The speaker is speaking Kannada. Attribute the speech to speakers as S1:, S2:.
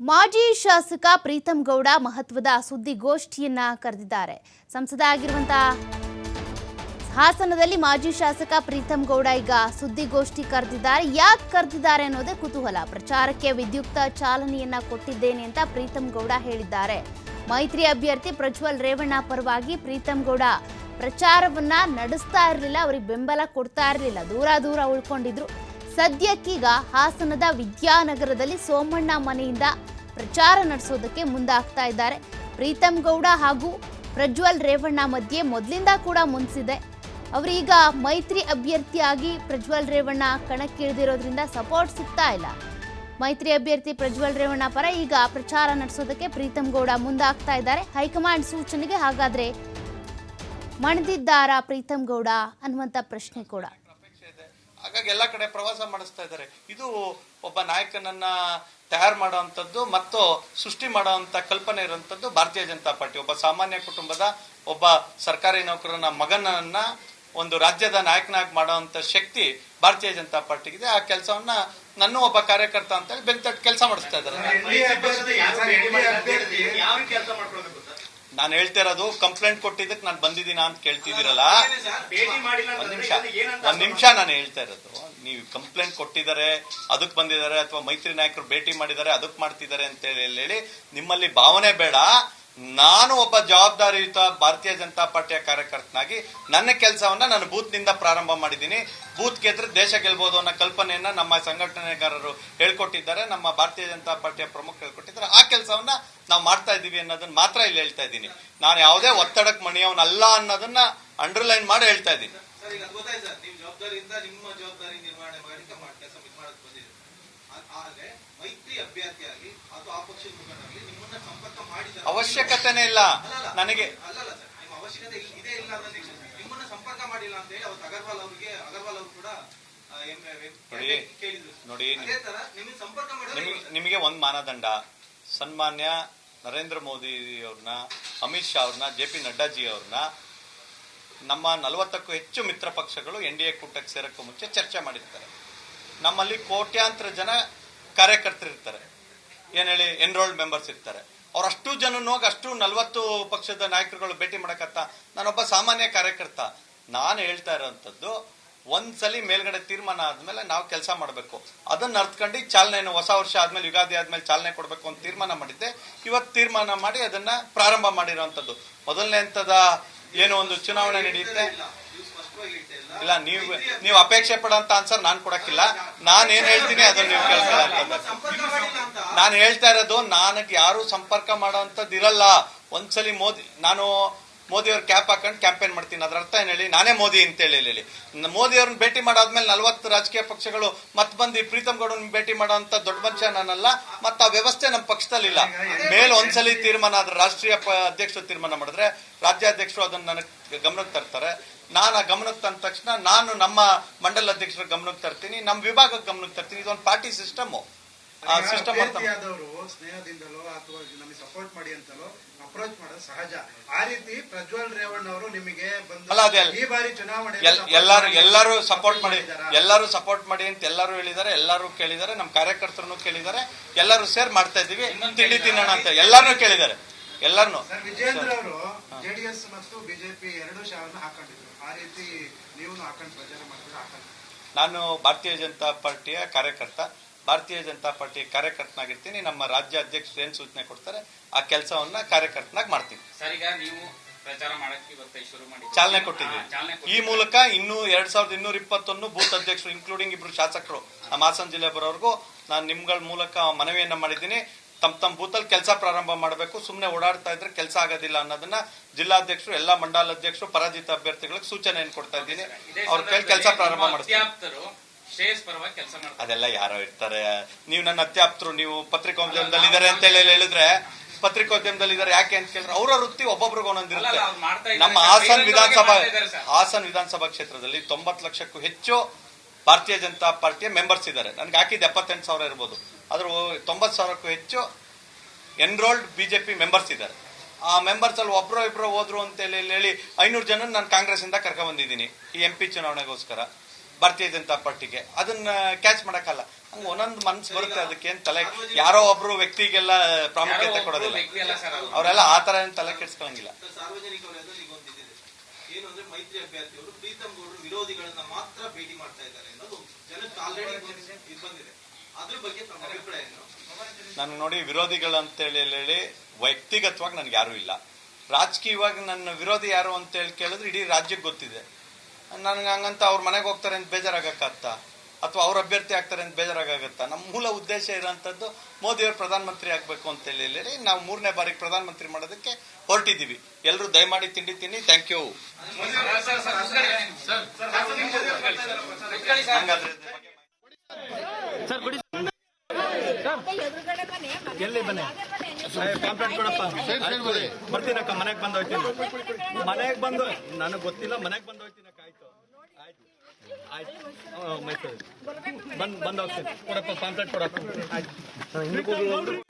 S1: ಮಾಜಿ ಶಾಸಕ ಪ್ರೀತಂ ಗೌಡ ಮಹತ್ವದ ಸುದ್ದಿಗೋಷ್ಠಿಯನ್ನ ಕರೆದಿದ್ದಾರೆ. ಸಂಸದ ಆಗಿರುವಂತಹ ಹಾಸನದಲ್ಲಿ ಮಾಜಿ ಶಾಸಕ ಪ್ರೀತಂ ಗೌಡ ಈಗ ಸುದ್ದಿಗೋಷ್ಠಿ ಕರೆದಿದ್ದಾರೆ. ಯಾಕೆ ಕರೆದಿದ್ದಾರೆ ಅನ್ನೋದೇ ಕುತೂಹಲ. ಪ್ರಚಾರಕ್ಕೆ ವಿದ್ಯುಕ್ತ ಚಾಲನೆಯನ್ನ ಕೊಟ್ಟಿದ್ದೇನೆ ಅಂತ ಪ್ರೀತಂ ಗೌಡ ಹೇಳಿದ್ದಾರೆ. ಮೈತ್ರಿ ಅಭ್ಯರ್ಥಿ ಪ್ರಜ್ವಲ್ ರೇವಣ್ಣ ಪರವಾಗಿ ಪ್ರೀತಂ ಗೌಡ ಪ್ರಚಾರವನ್ನ ನಡೆಸ್ತಾ ಇರಲಿಲ್ಲ, ಅವರಿಗೆ ಬೆಂಬಲ ಕೊಡ್ತಾ ಇರಲಿಲ್ಲ, ದೂರ ಉಳ್ಕೊಂಡಿದ್ರು. ಸದ್ಯಕ್ಕೀಗ ಹಾಸನದ ವಿದ್ಯಾನಗರದಲ್ಲಿ ಸೋಮಣ್ಣ ಮನೆಯಿಂದ ಪ್ರಚಾರ ನಡೆಸೋದಕ್ಕೆ ಮುಂದಾಗ್ತಾ ಇದ್ದಾರೆ. ಪ್ರೀತಂ ಗೌಡ ಹಾಗೂ ಪ್ರಜ್ವಲ್ ರೇವಣ್ಣ ಮಧ್ಯೆ ಮೊದಲಿಂದ ಕೂಡ ಮುನ್ಸಿದೆ. ಅವರೀಗ ಮೈತ್ರಿ ಅಭ್ಯರ್ಥಿಯಾಗಿ ಪ್ರಜ್ವಲ್ ರೇವಣ್ಣ ಕಣಕ್ಕಿಳಿದಿರೋದ್ರಿಂದ ಸಪೋರ್ಟ್ ಸಿಗ್ತಾ ಇಲ್ಲ. ಮೈತ್ರಿ ಅಭ್ಯರ್ಥಿ ಪ್ರಜ್ವಲ್ ರೇವಣ್ಣ ಪರ ಈಗ ಪ್ರಚಾರ ನಡೆಸೋದಕ್ಕೆ ಪ್ರೀತಂ ಗೌಡ ಮುಂದಾಗ್ತಾ ಇದ್ದಾರೆ. ಹೈಕಮಾಂಡ್ ಸೂಚನೆಗೆ ಹಾಗಾದ್ರೆ ಮಣಿದಿದ್ದಾರಾ ಪ್ರೀತಂ ಗೌಡ ಅನ್ನುವಂತ ಪ್ರಶ್ನೆ ಕೂಡ.
S2: ಹಾಗಾಗಿ ಎಲ್ಲ ಕಡೆ ಪ್ರವಾಸ ಮಾಡಿಸ್ತಾ ಇದ್ದಾರೆ. ಇದು ಒಬ್ಬ ನಾಯಕನನ್ನ ತಯಾರು ಮಾಡುವಂಥದ್ದು ಮತ್ತು ಸೃಷ್ಟಿ ಮಾಡುವಂತ ಕಲ್ಪನೆ ಇರುವಂತದ್ದು ಭಾರತೀಯ ಜನತಾ ಪಾರ್ಟಿ. ಒಬ್ಬ ಸಾಮಾನ್ಯ ಕುಟುಂಬದ ಒಬ್ಬ ಸರ್ಕಾರಿ ನೌಕರನ ಮಗನನ್ನ ಒಂದು ರಾಜ್ಯದ ನಾಯಕನಾಗಿ ಮಾಡುವಂತ ಶಕ್ತಿ ಭಾರತೀಯ ಜನತಾ ಪಾರ್ಟಿಗಿದೆ. ಆ ಕೆಲಸವನ್ನ ನನ್ನ ಒಬ್ಬ ಕಾರ್ಯಕರ್ತ ಅಂತ ಹೇಳಿ ಬೆಂತಟ್ಟು ಕೆಲಸ ಮಾಡಿಸ್ತಾ ಇದ್ದಾರೆ. ನಾನು ಹೇಳ್ತಿರೋದು ಕಂಪ್ಲೇಂಟ್ ಕೊಟ್ಟಿದ್ದಕ್ಕೆ ನಾನು ಬಂದಿದ್ದೀನಾ ಅಂತ ಕೇಳ್ತಿದ್ದೀರಲ್ಲ. ಒಂದ್ ನಿಮಿಷ ನಾನು ಹೇಳ್ತಾ ಇರೋದು, ನೀವು ಕಂಪ್ಲೇಂಟ್ ಕೊಟ್ಟಿದ್ದಾರೆ ಅದಕ್ಕೆ ಬಂದಿದ್ದಾರೆ ಅಥವಾ ಮೈತ್ರಿ ನಾಯಕರು ಭೇಟಿ ಮಾಡಿದ್ದಾರೆ ಅದಕ್ಕೆ ಮಾಡ್ತಿದ್ದಾರೆ ಅಂತ ಹೇಳಿ ನಿಮ್ಮಲ್ಲಿ ಭಾವನೆ ಬೇಡ. ನಾನು ಒಬ್ಬ ಜವಾಬ್ದಾರಿಯುತ ಭಾರತೀಯ ಜನತಾ ಪಾರ್ಟಿಯ ಕಾರ್ಯಕರ್ತನಾಗಿ ನನ್ನ ಕೆಲಸವನ್ನ ನಾನು ಬೂತ್ ನಿಂದ ಪ್ರಾರಂಭ ಮಾಡಿದ್ದೀನಿ. ಬೂತ್ ಗೆದ್ರೆ ದೇಶ ಗೆಲ್ಬಹುದು ಅನ್ನೋ ಕಲ್ಪನೆಯನ್ನ ನಮ್ಮ ಸಂಘಟನೆಗಾರರು ಹೇಳ್ಕೊಟ್ಟಿದ್ದಾರೆ, ನಮ್ಮ ಭಾರತೀಯ ಜನತಾ ಪಾರ್ಟಿಯ ಪ್ರಮುಖರು ಹೇಳ್ಕೊಟ್ಟಿದ್ದಾರೆ. ಆ ಕೆಲಸವನ್ನ ನಾವು ಮಾಡ್ತಾ ಇದ್ದೀವಿ ಅನ್ನೋದನ್ನ ಮಾತ್ರ ಇಲ್ಲಿ ಹೇಳ್ತಾ ಇದ್ದೀನಿ. ನಾನು ಯಾವುದೇ ಒತ್ತಡಕ್ಕೆ ಮಣಿಯವನಲ್ಲ ಅನ್ನೋದನ್ನ ಅಂಡರ್ಲೈನ್ ಮಾಡಿ ಹೇಳ್ತಾ ಇದ್ದೀನಿ. ಅವಶ್ಯಕತೆನೇ ಇಲ್ಲ ನನಗೆ. ನೋಡಿ, ನಿಮಗೆ ಒಂದ್ ಮಾನದಂಡ, ಸನ್ಮಾನ್ಯ ನರೇಂದ್ರ ಮೋದಿ ಅವ್ರನ್ನ, ಅಮಿತ್ ಶಾ ಅವ್ರನ್ನ, JP ನಡ್ಡಾಜಿ ಅವ್ರನ್ನ, ನಮ್ಮ 40ಕ್ಕೂ ಹೆಚ್ಚು ಮಿತ್ರ ಪಕ್ಷಗಳು NDA ಕೂಟಕ್ಕೆ ಸೇರಕ್ಕೂ ಮುಂಚೆ ಚರ್ಚೆ ಮಾಡಿರ್ತಾರೆ. ನಮ್ಮಲ್ಲಿ ಕೋಟ್ಯಾಂತರ ಜನ ಕಾರ್ಯಕರ್ತರು ಇರ್ತಾರೆ, ಏನ್ ಹೇಳಿ ಎನ್ರೋಲ್ಡ್ ಮೆಂಬರ್ಸ್ ಇರ್ತಾರೆ. ಅವ್ರಷ್ಟು ಜನನು ಹೋಗಿ ಅಷ್ಟು 40 ಪಕ್ಷದ ನಾಯಕರುಗಳು ಭೇಟಿ ಮಾಡಕತ್ತ. ನಾನೊಬ್ಬ ಸಾಮಾನ್ಯ ಕಾರ್ಯಕರ್ತ. ನಾನು ಹೇಳ್ತಾ ಇರೋಂಥದ್ದು, ಒಂದ್ಸಲಿ ಮೇಲ್ಗಡೆ ತೀರ್ಮಾನ ಆದ್ಮೇಲೆ ನಾವು ಕೆಲಸ ಮಾಡಬೇಕು. ಅದನ್ನ ಅರ್ಥಕೊಂಡು ಚಾಲನೆಯನ್ನು ಹೊಸ ವರ್ಷ ಆದ್ಮೇಲೆ, ಯುಗಾದಿ ಆದ್ಮೇಲೆ ಚಾಲನೆ ಕೊಡಬೇಕು ಅಂತ ತೀರ್ಮಾನ ಮಾಡಿದ್ದೆ. ಇವತ್ತು ತೀರ್ಮಾನ ಮಾಡಿ ಅದನ್ನ ಪ್ರಾರಂಭ ಮಾಡಿರೋಂಥದ್ದು. ಮೊದಲನೇ ಹಂತದ ಏನೋ ಒಂದು ಚುನಾವಣೆ ನಡೆಯುತ್ತೆ. ಇಲ್ಲ, ನೀವು ಅಪೇಕ್ಷೆ ಪಡೋಂತ ಆನ್ಸರ್ ನಾನು ಕೊಡಕ್ಕಿಲ್ಲ. ನಾನೇನ್ ಹೇಳ್ತೀನಿ ಅದನ್ನ ನೀವು ಕೇಳ್ಕೊಳ್ಳ. ನಾನು ಹೇಳ್ತಾ ಇರೋದು, ನನಗೆ ಯಾರು ಸಂಪರ್ಕ ಮಾಡೋಂಥದ್ದು ಇರಲ್ಲ. ಒಂದ್ಸಲಿ ಮೋದಿ ಅವ್ರ ಕ್ಯಾಪ್ ಹಾಕೊಂಡು ಕ್ಯಾಂಪೇನ್ ಮಾಡ್ತೀನಿ. ಅದ್ರ ಅರ್ಥ ಏನ್ ಹೇಳಿ, ನಾನೇ ಮೋದಿ ಅಂತ ಹೇಳಿ ಮೋದಿ ಅವ್ರನ್ನ ಭೇಟಿ ಮಾಡಾದ್ಮೇಲೆ 40 ರಾಜಕೀಯ ಪಕ್ಷಗಳು ಮತ್ ಬಂದು ಪ್ರೀತಂ ಗೌಡನ್ ಭೇಟಿ ಮಾಡೋಂತ ದೊಡ್ಡ ಮನುಷ್ಯ ನಾನಲ್ಲ. ಮತ್ತ ಆ ವ್ಯವಸ್ಥೆ ನಮ್ಮ ಪಕ್ಷದಲ್ಲಿಲ್ಲ. ಮೇಲೆ ಒಂದ್ಸಲಿ ತೀರ್ಮಾನ ಆದ್ರೆ, ರಾಷ್ಟ್ರೀಯ ಅಧ್ಯಕ್ಷರು ತೀರ್ಮಾನ ಮಾಡಿದ್ರೆ ರಾಜ್ಯಾಧ್ಯಕ್ಷರು ಅದನ್ನ ನನಗೆ ಗಮನಕ್ಕೆ ತರ್ತಾರೆ. ನಾನು ಆ ಗಮನಕ್ಕೆ ತಂದ ತಕ್ಷಣ ನಾನು ನಮ್ಮ ಮಂಡಲ ಅಧ್ಯಕ್ಷರ ಗಮನಕ್ಕೆ ತರ್ತೀನಿ, ನಮ್ಮ ವಿಭಾಗಕ್ಕೆ ಗಮನಕ್ಕೆ ತರ್ತೀನಿ. ಇದೊಂದು ಪಾರ್ಟಿ ಸಿಸ್ಟಮ್. ಆ ಸಿಸ್ಟಮ್
S3: ಸ್ನೇಹದಿಂದಲೋ ಅಥವಾ ನಮಗೆ ಸಪೋರ್ಟ್ ಮಾಡಿ ಅಂತಲೋ ಅಪ್ರೋಚ್ ಮಾಡೋದು ಸಹಜ. ಆ ರೀತಿ ಪ್ರಜ್ವಲ್ ರೇವಣ್ಣ ಅವರು ನಿಮಗೆ ಈ ಬಾರಿ ಚುನಾವಣೆ
S2: ಎಲ್ಲರೂ ಸಪೋರ್ಟ್ ಮಾಡಿ ಅಂತ ಎಲ್ಲರೂ ಹೇಳಿದ್ದಾರೆ, ಎಲ್ಲರೂ ಕೇಳಿದ್ದಾರೆ, ನಮ್ಮ ಕಾರ್ಯಕರ್ತರನ್ನು ಕೇಳಿದ್ದಾರೆ, ಎಲ್ಲರೂ ಸೇರ್ ಮಾಡ್ತಾ ಇದೀವಿ, ತಿಂಡಿ ತಿನ್ನೋಣ ಅಂತ ಎಲ್ಲಾರನ್ನೂ ಕೇಳಿದ್ದಾರೆ. ಎಲ್ಲಾರನ್ನು
S3: ವಿಜೇಂದ್ರ ಅವರು JDS ಮತ್ತು BJP ಎರಡೂ ಶಾವನ್ನ ಹಾಕೊಂಡಿದ್ರು. ಆ ರೀತಿ ನೀವು ಹಾಕೊಂಡು ಪ್ರಚಾರ ಮಾಡಿದ್ರೆ
S2: ನಾನು ಭಾರತೀಯ ಜನತಾ ಪಾರ್ಟಿಯ ಕಾರ್ಯಕರ್ತ, ಭಾರತೀಯ ಜನತಾ ಪಾರ್ಟಿ ಕಾರ್ಯಕರ್ತನಾಗಿರ್ತೀನಿ. ನಮ್ಮ ರಾಜ್ಯ ಅಧ್ಯಕ್ಷರು ಏನ್ ಸೂಚನೆ ಕೊಡ್ತಾರೆ ಆ ಕೆಲಸವನ್ನ ಕಾರ್ಯಕರ್ತನಾಗಿ ಮಾಡ್ತೀನಿ. ಚಾಲನೆ ಕೊಟ್ಟಿದ್ವಿ. ಈ ಮೂಲಕ ಇನ್ನು 2221 ಬೂತ್ ಅಧ್ಯಕ್ಷರು ಇನ್ಕ್ಲೂಡಿಂಗ್ 2 ಶಾಸಕರು ನಮ್ಮ ಹಾಸನ ಜಿಲ್ಲೆ ಬರೋರ್ಗೂ ನಾನು ನಿಮ್ಗಳ ಮೂಲಕ ಮನವಿಯನ್ನ ಮಾಡಿದ್ದೀನಿ. ತಮ್ಮ ಬೂತಲ್ಲಿ ಕೆಲಸ ಪ್ರಾರಂಭ ಮಾಡಬೇಕು. ಸುಮ್ಮನೆ ಓಡಾಡ್ತಾ ಇದ್ರೆ ಕೆಲಸ ಆಗೋದಿಲ್ಲ ಅನ್ನೋದನ್ನ ಜಿಲ್ಲಾಧ್ಯಕ್ಷರು, ಎಲ್ಲಾ ಮಂಡಲ ಅಧ್ಯಕ್ಷರು, ಪರಾಜಿತ ಅಭ್ಯರ್ಥಿಗಳಿಗೆ ಸೂಚನೆಯನ್ನು ಕೊಡ್ತಾ ಇದ್ದೀನಿ. ಅವ್ರ ಕೈ ಕೆಲಸ ಪ್ರಾರಂಭ ಮಾಡ್ತೀನಿ. ಅದೆಲ್ಲ ಯಾರೋ ಇರ್ತಾರೆ. ನೀವು ನನ್ನ ಅತ್ಯಾಪ್ತರು, ನೀವು ಪತ್ರಿಕೋದ್ಯಮದಲ್ಲಿ ಇದಾರೆ ಅಂತ ಹೇಳಿದ್ರೆ, ಪತ್ರಿಕೋದ್ಯಮದಲ್ಲಿ ಇದಾರೆ ಯಾಕೆ ಅಂತ ಕೇಳಿದ್ರೆ ಅವರ ವೃತ್ತಿ ಒಬ್ಬೊಬ್ರಿಗೆ ಒಂದೊಂದಿರುತ್ತೆ. ನಮ್ಮ ಹಾಸನ ವಿಧಾನಸಭಾ ಕ್ಷೇತ್ರದಲ್ಲಿ 90 ಲಕ್ಷಕ್ಕೂ ಹೆಚ್ಚು ಭಾರತೀಯ ಜನತಾ ಪಾರ್ಟಿಯ ಮೆಂಬರ್ಸ್ ಇದ್ದಾರೆ. ನನ್ಗೆ ಹಾಕಿದ್ದು 78,000 ಇರ್ಬೋದು. ಆದ್ರೂ 90,000ಕ್ಕೂ ಹೆಚ್ಚು ಎನ್ರೋಲ್ಡ್ BJP ಮೆಂಬರ್ಸ್ ಇದ್ದಾರೆ. ಆ ಮೆಂಬರ್ಸ್ ಅಲ್ಲಿ ಒಬ್ರು ಇಬ್ರು ಹೋದ್ರು ಅಂತ ಹೇಳಿ 500 ಜನ ನಾನು ಕಾಂಗ್ರೆಸ್ ಇಂದ ಕರ್ಕೊಂಡ್ ಬಂದಿದ್ದೀನಿ ಈ MP ಚುನಾವಣೆಗೋಸ್ಕರ. ಭಾರತೀಯ ಜನತಾ ಪಾರ್ಟಿಗೆ, ಅದನ್ನ ಕ್ಯಾಚ್ ಮಾಡಕ್ಕಲ್ಲ. ಹಂಗ ಒಂದೊಂದು ಮನ್ಸು ಬರುತ್ತೆ, ಅದಕ್ಕೇನು ತಲೆ ಯಾರೋ ಒಬ್ರು ವ್ಯಕ್ತಿಗೆಲ್ಲ ಪ್ರಾಮುಖ್ಯತೆ ಕೊಡೋದಿಲ್ಲ. ಅವರೆಲ್ಲ ಆ ತರ ಏನು ತಲೆ ಕೆಡಿಸ್ಕೊಳ್ಳಂಗಿಲ್ಲ.
S4: ಸಾರ್ವಜನಿಕ ವಲಯದಲ್ಲಿ ಈಗ ಒಂದು ಇದಿದೆ, ಏನು ಅಂದ್ರೆ ಮೈತ್ರಿ ಅಭ್ಯರ್ಥಿಯವರು ಪ್ರೀತಮ್ ಗೌಡರು ವಿರೋಧಿಗಳನ್ನ ಮಾತ್ರ ಭೇಟಿ ಮಾಡ್ತಾ ಇದ್ದಾರೆ ಅನ್ನೋದು ಜನಕ್ಕೆ ಆಲ್ರೆಡಿ ಇದು ಬಂದಿದೆ. ಅದ್ರ ಬಗ್ಗೆ ತಮ್ಮ ಅಭಿಪ್ರಾಯ ಏನು?
S2: ನಾನು ನೋಡಿ, ವಿರೋಧಿಗಳು ಅಂತೇಳಿ ಹೇಳಿ ವ್ಯಕ್ತಿಗತವಾಗಿ ನನ್ಗೆ ಯಾರು ಇಲ್ಲ. ರಾಜಕೀಯವಾಗಿ ನನ್ನ ವಿರೋಧಿ ಯಾರು ಅಂತೇಳಿ ಕೇಳಿದ್ರೆ ಇಡೀ ರಾಜ್ಯಕ್ಕೆ ಗೊತ್ತಿದೆ. ನನ್ಗೆ ಹಂಗಂತ ಅವ್ರ ಮನೆಗೆ ಹೋಗ್ತಾರೆ ಅಂತ ಬೇಜಾರಾಗತ್ತಾ, ಅಥವಾ ಅವ್ರ ಅಭ್ಯರ್ಥಿ ಆಗ್ತಾರೆ ಅಂತ ಬೇಜಾರಾಗತ್ತಾ? ನಮ್ಮ ಮೂಲ ಉದ್ದೇಶ ಇರೋಂಥದ್ದು ಮೋದಿಯವರು ಪ್ರಧಾನಮಂತ್ರಿ ಆಗ್ಬೇಕು ಅಂತ ಹೇಳಿ ನಾವು 3ನೇ ಬಾರಿಗೆ ಪ್ರಧಾನಮಂತ್ರಿ ಮಾಡೋದಕ್ಕೆ ಹೊರಟಿದ್ದೀವಿ. ಎಲ್ಲರೂ ದಯಮಾಡಿ ತಿಂಡಿ ತಿನ್ನಿ. Thank you.
S5: ಎಲ್ಲಿ ಬನ್ನಿ ಕಾಂಪ್ಲೇಂಟ್ ಕೊಡಪ್ಪ. ಬರ್ತೀನಕ್ಕ, ಮನೆಗೆ ಬಂದು ಹೋಗ್ತೀನಿ. ಮನೆಗೆ ಬಂದು ನನಗೆ ಗೊತ್ತಿಲ್ಲ, ಮನೆಗೆ ಬಂದು ಹೋಗ್ತೀನಕ್ಕ. ಆಯ್ತು ಆಯ್ತು ಆಯ್ತು ಮೈಸೂರು ಬಂದು ಹೋಗ್ತೀನಿ. ಕೊಡಪ್ಪ, ಕಾಂಪ್ಲೇಂಟ್ ಕೊಡಪ್ಪ. ಆಯ್ತು.